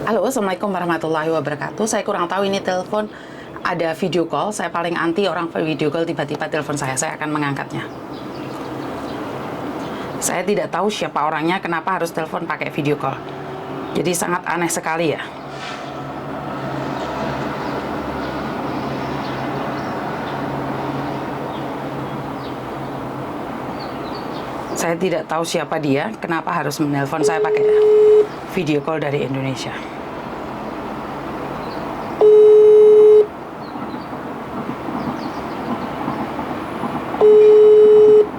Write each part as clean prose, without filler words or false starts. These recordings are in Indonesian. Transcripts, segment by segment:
Halo, Assalamualaikum warahmatullahi wabarakatuh. Saya kurang tahu ini telepon ada video call. Saya paling anti orang video call tiba-tiba telepon saya. Saya akan mengangkatnya. Saya tidak tahu siapa orangnya, kenapa harus telepon pakai video call. Jadi sangat aneh sekali ya. Saya tidak tahu siapa dia, kenapa harus menelpon saya pakai video call dari Indonesia.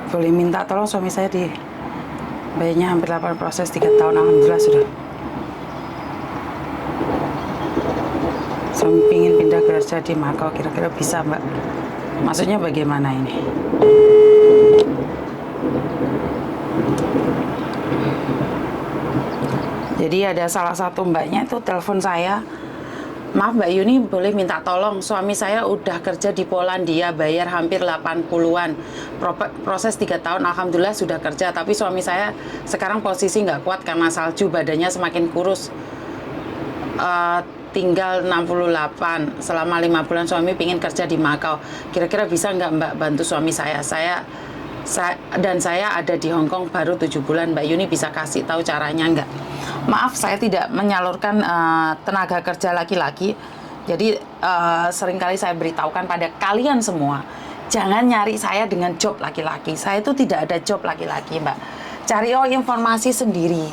Boleh minta tolong suami saya di bayinya hampir 8 proses 3 tahun, alhamdulillah sudah. Suami pingin pindah kerja di Makau, kira-kira bisa mbak? Maksudnya bagaimana ini? Jadi ada salah satu mbaknya itu telepon saya, maaf Mbak Yuni, boleh minta tolong, suami saya udah kerja di Polandia, bayar hampir 80-an, proses 3 tahun, alhamdulillah sudah kerja, tapi suami saya sekarang posisi nggak kuat karena salju, badannya semakin kurus, tinggal 68, selama 5 bulan suami pingin kerja di Makau, kira-kira bisa nggak Mbak bantu suami saya? Dan saya ada di Hong Kong baru 7 bulan, Mbak Yuni bisa kasih tahu caranya nggak? Maaf, saya tidak menyalurkan tenaga kerja laki-laki. Jadi seringkali saya beritahukan pada kalian semua, jangan nyari saya dengan job laki-laki. Saya itu tidak ada job laki-laki, Mbak. Cari informasi sendiri.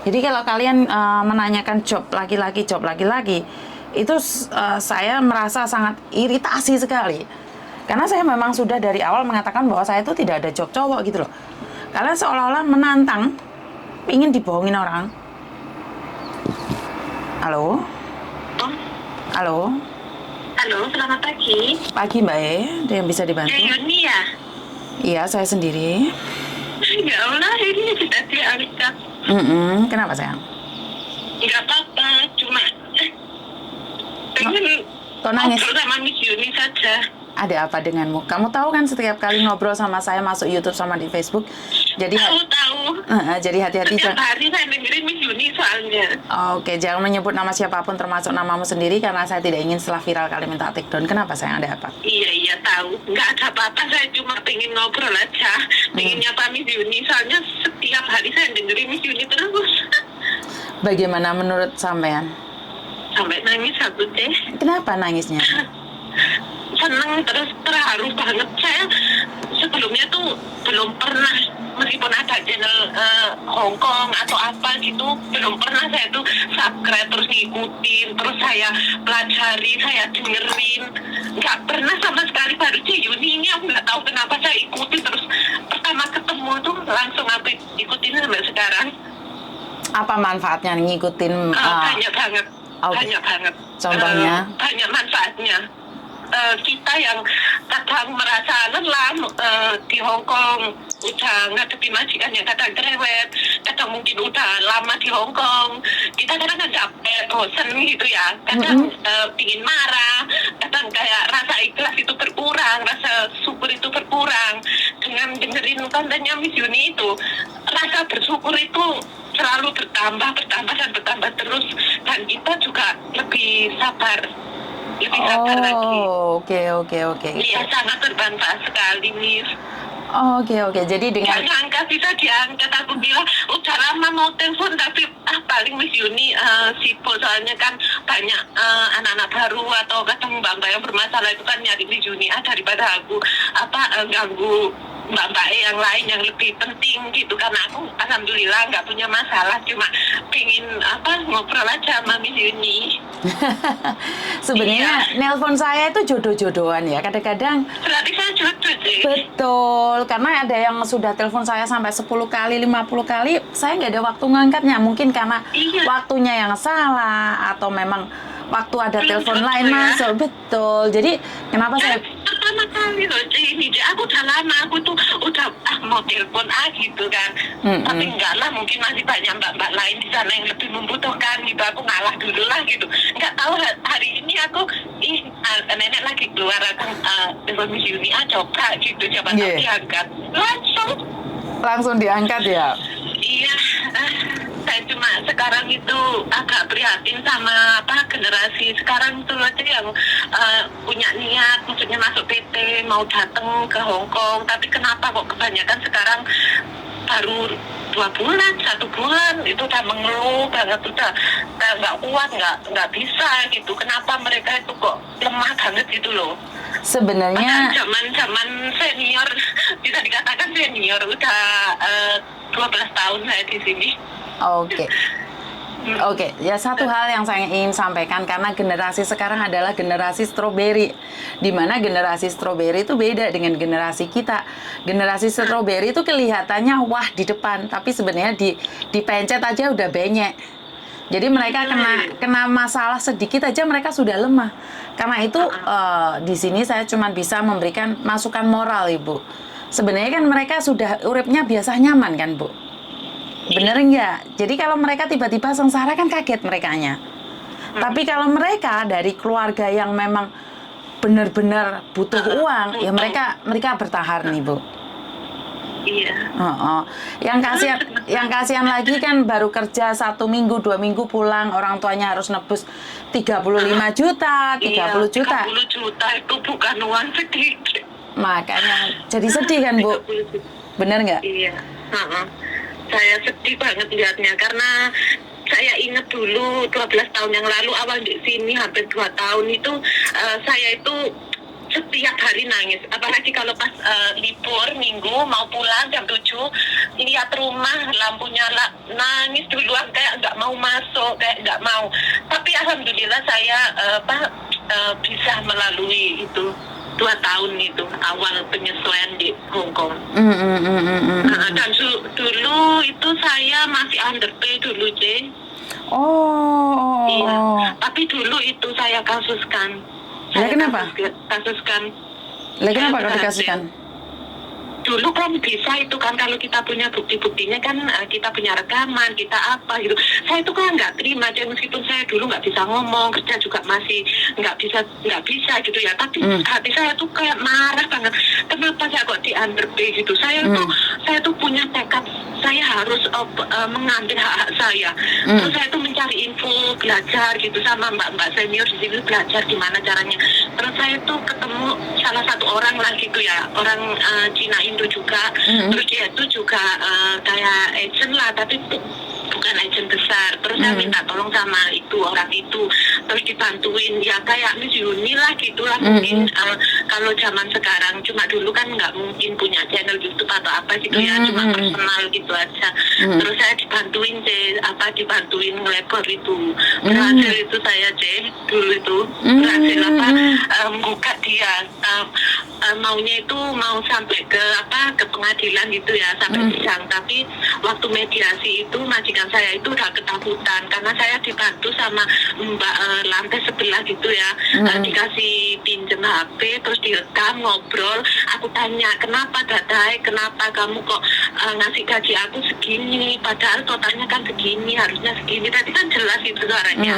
Jadi kalau kalian menanyakan job laki-laki, itu saya merasa sangat iritasi sekali. Karena saya memang sudah dari awal mengatakan bahwa saya itu tidak ada job cowok gitu loh. Karena seolah-olah menantang, ingin dibohongin orang. Halo? Halo? Halo, selamat pagi. Pagi Mbak E, ada yang bisa dibantu? Yuni ya? Iya, saya sendiri. Ya Allah, ini sudah diangkat. Kenapa sayang? Nggak apa-apa, cuma pengen Kok nangis? ngobrol sama Miss Yuni saja. Ada apa denganmu? Kamu tahu kan setiap kali ngobrol sama saya masuk YouTube sama di Facebook, jadi Tahu. jadi hati-hati. Setiap hari saya dengerin Miss Yuni soalnya. Oke, jangan menyebut nama siapapun termasuk namamu sendiri karena saya tidak ingin setelah viral kali minta take down. Kenapa sayang, ada apa? Iya, tahu. Nggak ada apa-apa, saya cuma pengen ngobrol aja. Pengen nyapa Miss Yuni, soalnya setiap hari saya dengerin Miss Yuni terus. Bagaimana menurut sampean? Sampai nangis aku deh. Kenapa nangisnya? Seneng, terus terharu banget. Saya sebelumnya tuh belum pernah, meskipun ada channel Hong Kong atau apa gitu, belum pernah saya tuh subscribe terus ngikutin, terus saya pelajari, saya dengerin, nggak pernah sama sekali. Baru Yuni ini aku nggak tahu kenapa saya ikutin, terus pertama ketemu tuh langsung aku ikutin sampai sekarang. Apa manfaatnya ngikutin? Banyak banget. Okay. Banyak banget. Contohnya? Banyak manfaatnya. Kita yang kadang merasa lelah di Hong Kong, udah ngadepi majikan yang kadang cerewet, kadang mungkin udah lama di Hong Kong, kita kadang kan capek, bosen gitu ya, kadang pingin marah, kadang kayak rasa ikhlas itu berkurang, rasa syukur itu berkurang. Dengan dengerin kontennya Miss Yuni itu, rasa bersyukur itu selalu bertambah terus, dan kita juga lebih sabar lagi. Oke. Iya, sangat bermanfaat sekali, Miss. Oke. Jadi dengan Angkat bisa diangkat. Aku bilang udah lama mau telepon, tapi paling Miss Yuni sibuk, soalnya kan banyak anak-anak baru atau kadang mbak-mbak yang bermasalah itu kan nyari Miss Yuni daripada aku ganggu mbak-mbak yang lain yang lebih penting gitu. Karena aku alhamdulillah nggak punya masalah, cuma pengen ngobrol aja sama Miss Yuni. sebenarnya nelpon saya itu jodoh-jodohan ya, kadang-kadang. Berarti saya jodoh sih. Betul, karena ada yang sudah telepon saya sampai 10 kali, 50 kali, saya nggak ada waktu ngangkatnya, mungkin karena waktunya yang salah atau memang waktu ada telepon lain masuk. Betul, jadi kenapa saya pertama kali loh ini, aku udah lama, aku tuh udah mau telepon gitu kan, tapi enggak lah, mungkin masih banyak mbak-mbak lain di sana yang lebih membutuhkan gitu, aku ngalah dulu lah gitu. Nggak tahu hari ini aku nenek lagi keluar, aku telepon Miss Yuni coba gitu, coba diangkat, langsung diangkat ya? Iya, saya cuma sekarang itu agak prihatin sama generasi sekarang itu aja yang punya niat, maksudnya masuk PT, mau datang ke Hong Kong, tapi kenapa kok kebanyakan sekarang baru 2 bulan, 1 bulan itu udah mengeluh banget, udah nggak kuat, nggak bisa gitu. Kenapa mereka itu kok lemah banget gitu loh? Sebenarnya zaman senior, bisa dikatakan senior, udah 12 tahun saya di sini. Oke, ya satu hal yang saya ingin sampaikan, karena generasi sekarang adalah generasi stroberi, di mana generasi stroberi itu beda dengan generasi kita. Generasi stroberi itu kelihatannya wah di depan, tapi sebenarnya dipencet aja udah benyek. Jadi mereka kena masalah sedikit aja mereka sudah lemah. Karena itu di sini saya cuma bisa memberikan masukan moral, Ibu. Sebenarnya kan mereka sudah uripnya biasa nyaman kan, Bu? Bener nggak? Jadi kalau mereka tiba-tiba sengsara kan kaget merekanya. Tapi kalau mereka dari keluarga yang memang benar-benar butuh uang, ya mereka bertahan nih, Bu. Iya. Yang kasihan lagi kan baru kerja 1 minggu, 2 minggu pulang, orang tuanya harus nebus 35 juta, 30 juta. 30 juta itu bukan uang sedikit. Makanya jadi sedih kan, Bu? Bener nggak? Iya. Saya sedih banget lihatnya, karena saya ingat dulu 12 tahun yang lalu awal di sini hampir 2 tahun itu saya itu setiap hari nangis, apalagi kalau pas libur minggu mau pulang jam 7 lihat rumah lampu nyala, nangis duluan, kayak nggak mau masuk, kayak nggak mau. Tapi alhamdulillah saya bisa melalui itu 2 tahun itu awal penyesuaian di Hong Kong. Dan dulu itu saya masih underpay dulu, J. Iya. Tapi dulu itu saya kasuskan. Kenapa? Kasuskan. Kenapa kau dikasuskan? Dulu kan bisa itu kan, kalau kita punya bukti-buktinya kan, kita punya rekaman, kita apa gitu. Saya itu kan nggak terima, meskipun saya dulu nggak bisa ngomong, kerja juga masih nggak bisa gitu ya. Tapi hati saya tuh kayak marah banget. Kenapa saya kok di underpay gitu? Saya tuh punya tekad, saya harus mengambil hak saya. Terus saya tuh mencari info, belajar gitu sama mbak-mbak senior di sini, belajar gimana caranya. Terus saya tuh ketemu salah satu orang lah gitu ya, orang Cina Indo juga. Terus dia itu juga kayak agent lah, tapi bukan agent besar. Terus saya minta tolong sama orang itu, terus dibantuin ya kayak Miss Yuni lah gitulah. Mungkin kalau zaman sekarang, cuma dulu kan nggak mungkin punya channel YouTube atau apa gitu ya, cuma personal gitu aja. Terus saya dibantuin dibantuin ngelebor itu, berhasil itu saya dulu itu berhasil membuka dia, maunya itu mau sampai ke pengadilan gitu ya, sampai sidang. Tapi waktu mediasi itu majikan saya itu udah ketakutan, karena saya dibantu sama mbak lantai sebelah gitu ya. Dikasih pinjem HP, terus direkam ngobrol. Aku tanya, kenapa Dadai, kenapa kamu kok ngasih gaji aku segini, padahal totalnya kan segini, harusnya segini. Tadi kan jelas itu suaranya.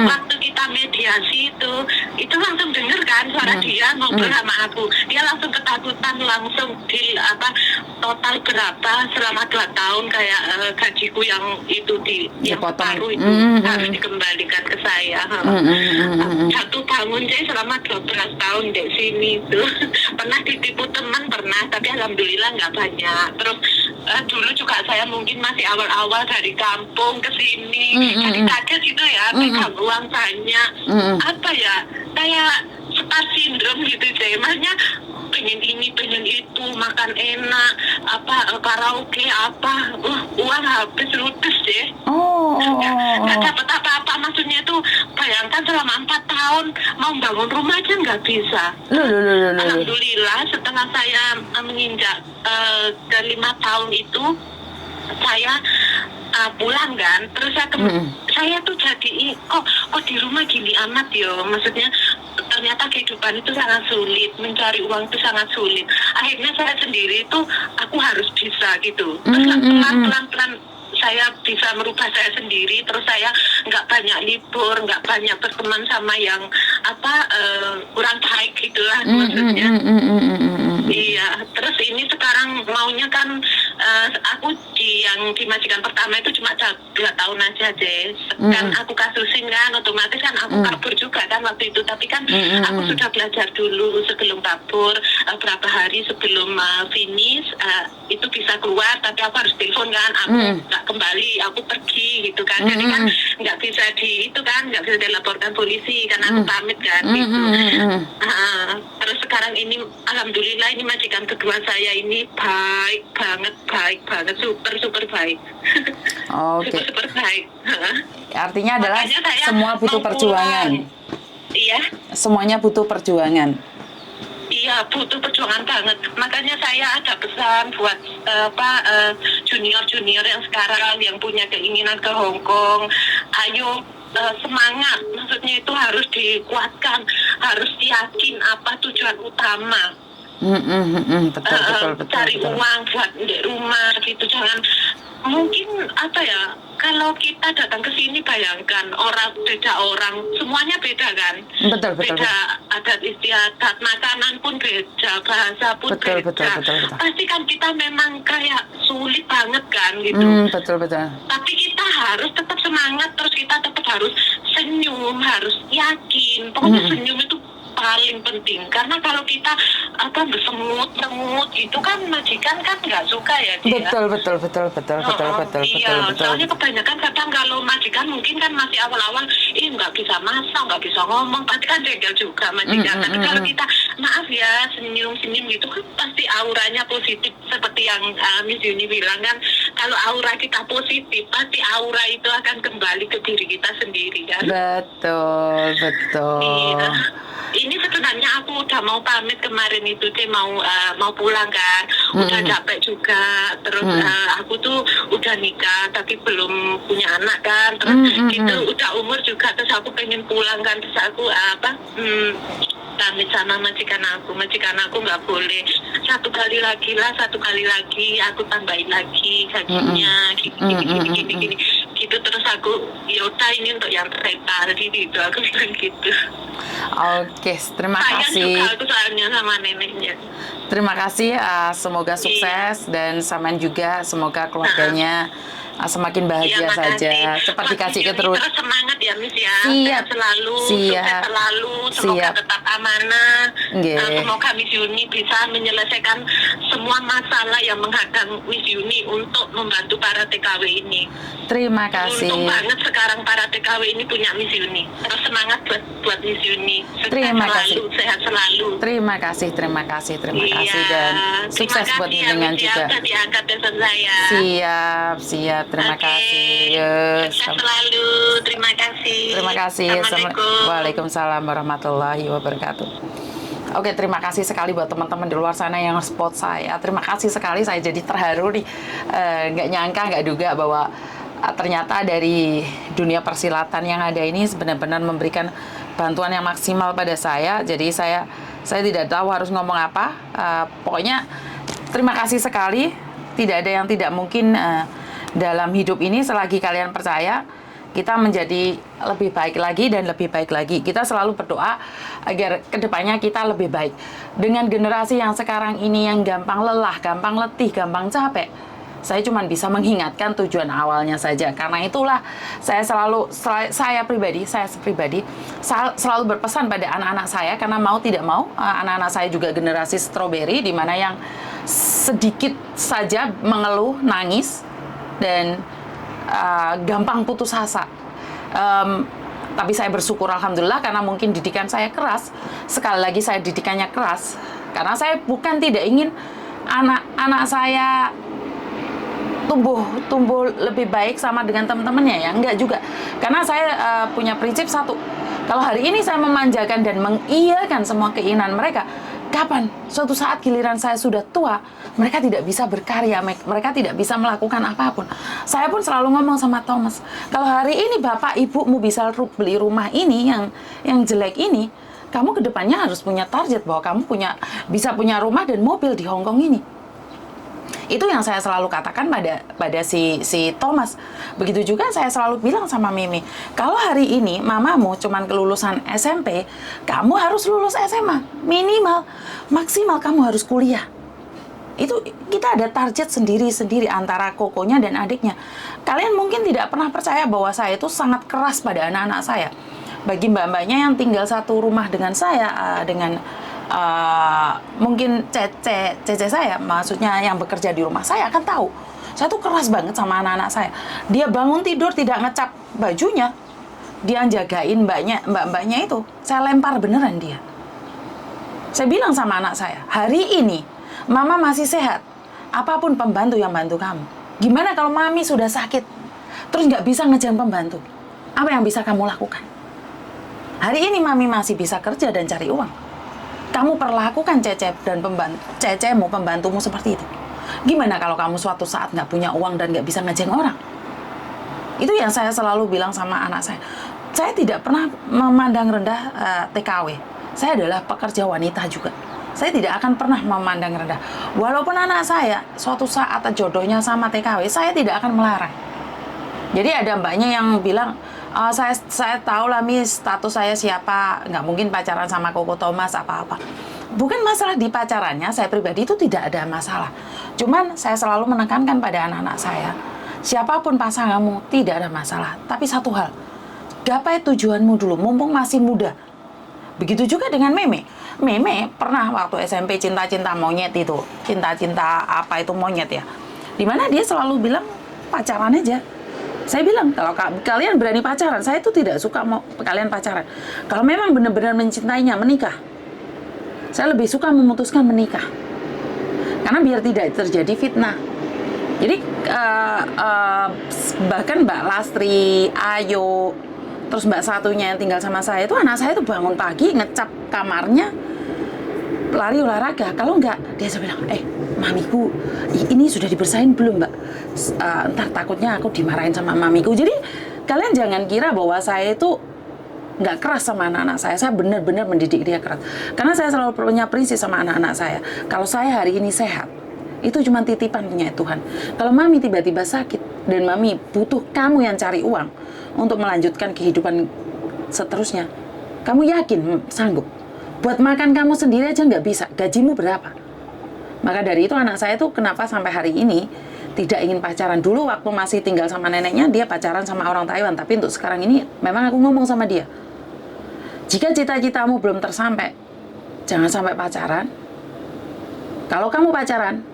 Waktu kita mediasi itu langsung denger kan suara dia ngobrol sama aku. Dia langsung ketakutan, langsung total berapa selama 2 tahun, kayak gajiku yang itu yang separuh itu harus dikembalikan ke saya. Jatuh bangun saya selama 12 tahun di sini tuh. Pernah ditipu teman, pernah, tapi alhamdulillah nggak banyak. Terus dulu juga saya mungkin masih awal-awal dari kampung ke sini, jadi kaget gitu ya, pegang uang banyak, kayak star syndrome gitu sih, maksudnya pengen ini pengen itu, makan enak, karaoke uang habis ludes deh. Nggak dapat apa-apa, maksudnya itu bayangkan selama 4 tahun mau bangun rumah aja nggak bisa. Alhamdulillah setelah saya menginjak ke 5 tahun itu saya pulang kan, terus saya tuh jadi kok di rumah gini amat yo, maksudnya ternyata kehidupan itu sangat sulit, mencari uang itu sangat sulit. Akhirnya saya sendiri itu aku harus bisa gitu. Terus pelan-pelan saya bisa merubah saya sendiri. Terus saya nggak banyak libur, nggak banyak berteman sama yang kurang baik gitulah maksudnya. Iya, terus ini sekarang maunya kan aku yang di majikan pertama itu cuma 2 tahun aja, Jess. Kan aku kasusin kan, otomatis kan aku kabur juga kan waktu itu. Tapi kan aku sudah belajar dulu sebelum kabur, berapa hari sebelum finish, itu bisa keluar, tapi aku harus telepon kan, aku nggak kembali, aku pergi gitu kan. Jadi kan nggak bisa nggak bisa dilaporkan polisi karena aku pamit kan gitu. Terus sekarang ini, alhamdulillah ini majikan kedua saya ini baik banget, super baik. Oke. Super baik. Artinya adalah Makanya saya semua butuh mau perjuangan. pulang. Iya. Semuanya butuh perjuangan. Iya, butuh perjuangan banget. Makanya saya ada pesan buat junior-junior yang sekarang yang punya keinginan ke Hong Kong. Ayo semangat. Maksudnya itu harus dikuatkan, harus yakin apa tujuan utama. Betul. Cari uang buat di rumah gitu. Jangan, mungkin kalau kita datang ke sini, bayangkan beda orang, semuanya beda kan. Betul. Beda adat istiadat, makanan pun beda, bahasa pun beda. Betul. Pasti kan kita memang kayak sulit banget kan gitu. Betul. Tapi kita harus tetap semangat, terus kita tetap harus senyum, harus yakin. Pokoknya senyum itu paling penting, karena kalau kita bersemut gitu kan majikan kan nggak suka ya dia. Betul. Iya, soalnya kebanyakan kadang kalau majikan mungkin kan masih awal-awal, nggak bisa masak, nggak bisa ngomong, pasti kan jengkel juga majikan. Tapi kalau kita maaf ya, senyum gitu kan pasti auranya positif, seperti yang Miss Yuni bilang kan, kalau aura kita positif pasti aura itu akan kembali ke diri kita sendiri kan. Betul. Iya. Ini sebenarnya aku udah mau pamit kemarin itu, mau pulang kan, udah capek juga, terus aku tuh udah nikah tapi belum punya anak kan, terus gitu udah umur juga, terus aku pengen pulang kan, terus aku pamit sama majikan aku nggak boleh satu kali lagi aku tambahin lagi gajinya gini gitu, terus aku yaudah ini untuk yang terlepas gitu, aku bilang gitu. Oke, terima kasih. Sayang juga aku soalnya sama neneknya. Terima kasih, semoga sukses dan Saman juga semoga keluarganya semakin bahagia saja. Cepat dikasih keturunan. Terus semangat ya Miss ya. Siap. Sukses selalu. Semoga tetap amanah. Nggih. Semoga Miss Yuni bisa menyelesaikan semua masalah yang menghadang Miss Yuni untuk membantu para TKW ini. Terima kasih. Untung banget sekarang para TKW ini punya Miss Yuni. Terus semangat buat Miss Yuni. Terima kasih. Sehat selalu. Terima kasih dan sukses buat dengan juga. Terima kasih diangkat telepon saya. Siap. Terima kasih. Sukses selalu. Terima kasih. Assalamualaikum. Waalaikumsalam warahmatullahi wabarakatuh. Oke, terima kasih sekali buat teman-teman di luar sana yang spot saya. Terima kasih sekali, saya jadi terharu nih. Nggak nyangka, nggak duga bahwa ternyata dari dunia persilatan yang ada ini benar-benar memberikan bantuan yang maksimal pada saya. Jadi saya tidak tahu harus ngomong apa. Pokoknya terima kasih sekali. Tidak ada yang tidak mungkin dalam hidup ini selagi kalian percaya. Kita menjadi lebih baik lagi dan lebih baik lagi. Kita selalu berdoa agar kedepannya kita lebih baik. Dengan generasi yang sekarang ini yang gampang lelah, gampang letih, gampang capek, saya cuma bisa mengingatkan tujuan awalnya saja. Karena itulah saya pribadi selalu berpesan pada anak-anak saya, karena mau tidak mau anak-anak saya juga generasi strawberry, di mana yang sedikit saja mengeluh, nangis, dan gampang putus asa. Tapi saya bersyukur alhamdulillah, karena mungkin didikan saya keras. Sekali lagi saya didikannya keras karena saya bukan tidak ingin anak saya tumbuh lebih baik sama dengan teman-temannya, ya enggak juga. Karena saya punya prinsip satu, kalau hari ini saya memanjakan dan mengiyakan semua keinginan mereka, kapan suatu saat giliran saya sudah tua, mereka tidak bisa berkarya, mereka tidak bisa melakukan apapun. Saya pun selalu ngomong sama Thomas, kalau hari ini bapak ibumu bisa beli rumah ini yang jelek ini, kamu kedepannya harus punya target bahwa kamu bisa punya rumah dan mobil di Hong Kong ini. Itu yang saya selalu katakan pada si Thomas. Begitu juga saya selalu bilang sama Mimi, kalau hari ini mamamu cuman kelulusan SMP, kamu harus lulus SMA, minimal, maksimal kamu harus kuliah. Itu kita ada target sendiri-sendiri antara kokonya dan adiknya. Kalian mungkin tidak pernah percaya bahwa saya itu sangat keras pada anak-anak saya. Bagi mbak-mbaknya yang tinggal satu rumah dengan saya, dengan mungkin cece saya, maksudnya yang bekerja di rumah, saya akan tahu. Saya tuh keras banget sama anak-anak saya. Dia bangun tidur tidak ngecap bajunya, dia jagain mbak-mbaknya itu, saya lempar beneran dia. Saya bilang sama anak saya, hari ini Mama masih sehat, apapun pembantu yang bantu kamu. Gimana kalau Mami sudah sakit, terus nggak bisa ngejar pembantu? Apa yang bisa kamu lakukan? Hari ini Mami masih bisa kerja dan cari uang. Kamu perlakukan Cece dan Cecemu, pembantumu seperti itu. Gimana kalau kamu suatu saat nggak punya uang dan nggak bisa ngejeng orang? Itu yang saya selalu bilang sama anak saya. Saya tidak pernah memandang rendah TKW. Saya adalah pekerja wanita juga. Saya tidak akan pernah memandang rendah. Walaupun anak saya suatu saat jodohnya sama TKW, saya tidak akan melarang. Jadi ada mbaknya yang bilang, saya tahu lah Miss, status saya siapa, nggak mungkin pacaran sama Koko Thomas apa-apa. Bukan masalah di pacarannya, saya pribadi itu tidak ada masalah. Cuman saya selalu menekankan pada anak-anak saya, siapapun pasanganmu tidak ada masalah. Tapi satu hal, gapai tujuanmu dulu, mumpung masih muda. Begitu juga dengan Meme. Meme pernah waktu SMP cinta-cinta monyet itu. Cinta-cinta apa itu monyet ya. Dimana dia selalu bilang pacaran aja. Saya bilang, kalau kalian berani pacaran, saya itu tidak suka mau kalian pacaran. Kalau memang benar-benar mencintainya, menikah. Saya lebih suka memutuskan menikah. Karena biar tidak terjadi fitnah. Jadi bahkan Mbak Lastri, Ayo, terus mbak satunya yang tinggal sama saya itu, anak saya itu bangun pagi ngecap kamarnya, lari olahraga. Kalau enggak, dia bilang, mamiku ini sudah dibersihin belum mbak? Ntar takutnya aku dimarahin sama mamiku. Jadi kalian jangan kira bahwa saya itu nggak keras sama anak-anak saya. Saya benar-benar mendidik dia keras. Karena saya selalu punya prinsip sama anak-anak saya. Kalau saya hari ini sehat, itu cuma titipan punya Tuhan. Kalau mami tiba-tiba sakit dan mami butuh kamu yang cari uang untuk melanjutkan kehidupan seterusnya, kamu yakin sanggup? Buat makan kamu sendiri aja nggak bisa, gajimu berapa? Maka dari itu anak saya tuh kenapa sampai hari ini tidak ingin pacaran. Dulu waktu masih tinggal sama neneknya, dia pacaran sama orang Taiwan. Tapi untuk sekarang ini, memang aku ngomong sama dia, jika cita-citamu belum tersampai, jangan sampai pacaran. Kalau kamu pacaran,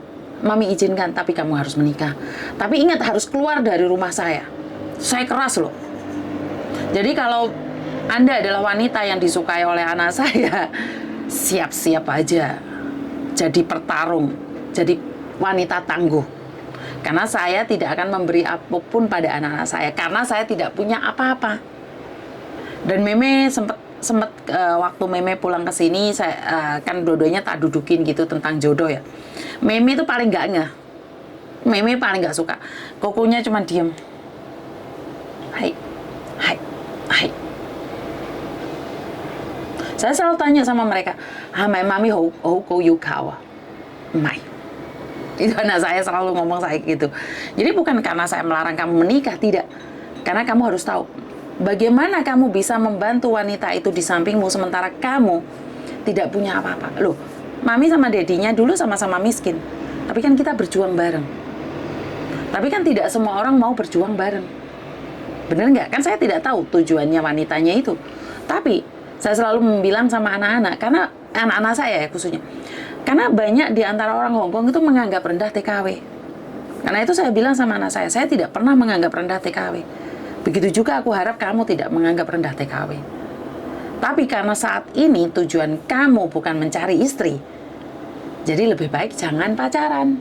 mami izinkan, tapi kamu harus menikah. Tapi ingat, harus keluar dari rumah saya. Saya keras loh. Jadi kalau Anda adalah wanita yang disukai oleh anak saya, siap-siap aja jadi pertarung, jadi wanita tangguh. Karena saya tidak akan memberi apapun pada anak-anak saya, karena saya tidak punya apa-apa. Dan Meme sempat waktu Meme pulang ke sini, saya kan dua-duanya tak dudukin gitu tentang jodoh ya. Meme itu paling nggak ngeh. Meme paling nggak suka. Kokonya cuma diem. Hai. Saya selalu tanya sama mereka, mami hou go you kau, mai. Itu anak saya selalu ngomong saya gitu. Jadi bukan karena saya melarang kamu menikah, tidak. Karena kamu harus tahu, bagaimana kamu bisa membantu wanita itu di sampingmu sementara kamu tidak punya apa-apa. Loh, mami sama dedinya dulu sama-sama miskin, tapi kan kita berjuang bareng. Tapi kan tidak semua orang mau berjuang bareng. Bener nggak? Kan saya tidak tahu tujuannya wanitanya itu. Tapi saya selalu bilang sama anak-anak, karena anak-anak saya ya khususnya, karena banyak di antara orang Hongkong itu menganggap rendah TKW. Karena itu saya bilang sama anak saya tidak pernah menganggap rendah TKW. Begitu juga aku harap kamu tidak menganggap rendah TKW. Tapi karena saat ini tujuan kamu bukan mencari istri, jadi lebih baik jangan pacaran.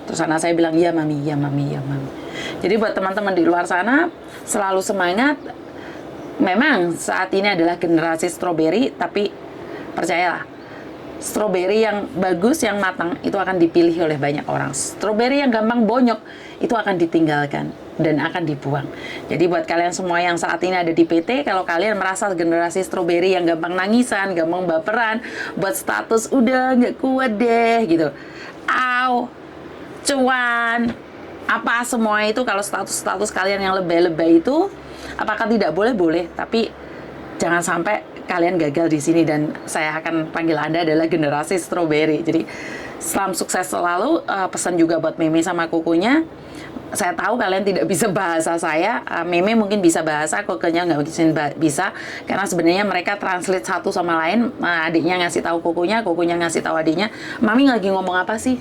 Terus anak saya bilang, iya mami. Jadi buat teman-teman di luar sana, selalu semangat. Memang saat ini adalah generasi stroberi, tapi percayalah, stroberi yang bagus, yang matang, itu akan dipilih oleh banyak orang. Stroberi yang gampang bonyok, itu akan ditinggalkan dan akan dibuang. Jadi buat kalian semua yang saat ini ada di PT, kalau kalian merasa generasi stroberi yang gampang nangisan, gampang baperan, buat status udah nggak kuat deh gitu, cuan, apa semua itu, kalau status kalian yang lebay-lebay itu, apakah tidak boleh? Tapi jangan sampai kalian gagal di sini dan saya akan panggil Anda adalah generasi stroberi. Jadi Salam sukses selalu. Pesan juga buat Meme sama kukunya. Saya tahu kalian tidak bisa bahasa saya, Meme mungkin bisa bahasa, kokenya nggak bisa, karena sebenarnya mereka translate satu sama lain. Adiknya ngasih tahu kukunya ngasih tahu adiknya, Mami lagi ngomong apa sih?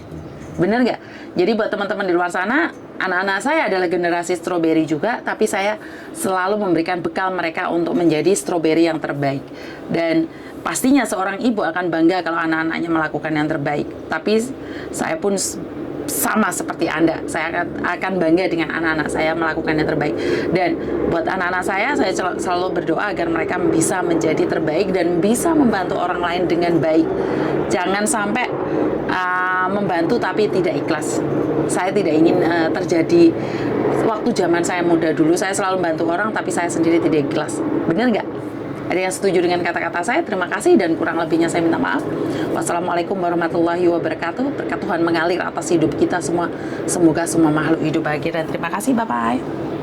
Bener nggak? Jadi buat teman-teman di luar sana, anak-anak saya adalah generasi strawberry juga, tapi saya selalu memberikan bekal mereka untuk menjadi strawberry yang terbaik. Dan pastinya seorang ibu akan bangga kalau anak-anaknya melakukan yang terbaik. Tapi saya pun sama seperti Anda, saya akan bangga dengan anak-anak saya melakukan yang terbaik. Dan buat anak-anak saya selalu berdoa agar mereka bisa menjadi terbaik dan bisa membantu orang lain dengan baik. Jangan sampai membantu tapi tidak ikhlas. Saya tidak ingin terjadi waktu zaman saya muda dulu, saya selalu membantu orang tapi saya sendiri tidak ikhlas. Benar nggak? Ada yang setuju dengan kata-kata saya? Terima kasih, dan kurang lebihnya saya minta maaf. Wassalamualaikum warahmatullahi wabarakatuh. Berkat Tuhan mengalir atas hidup kita semua. Semoga semua makhluk hidup bahagia, dan terima kasih. Bye-bye.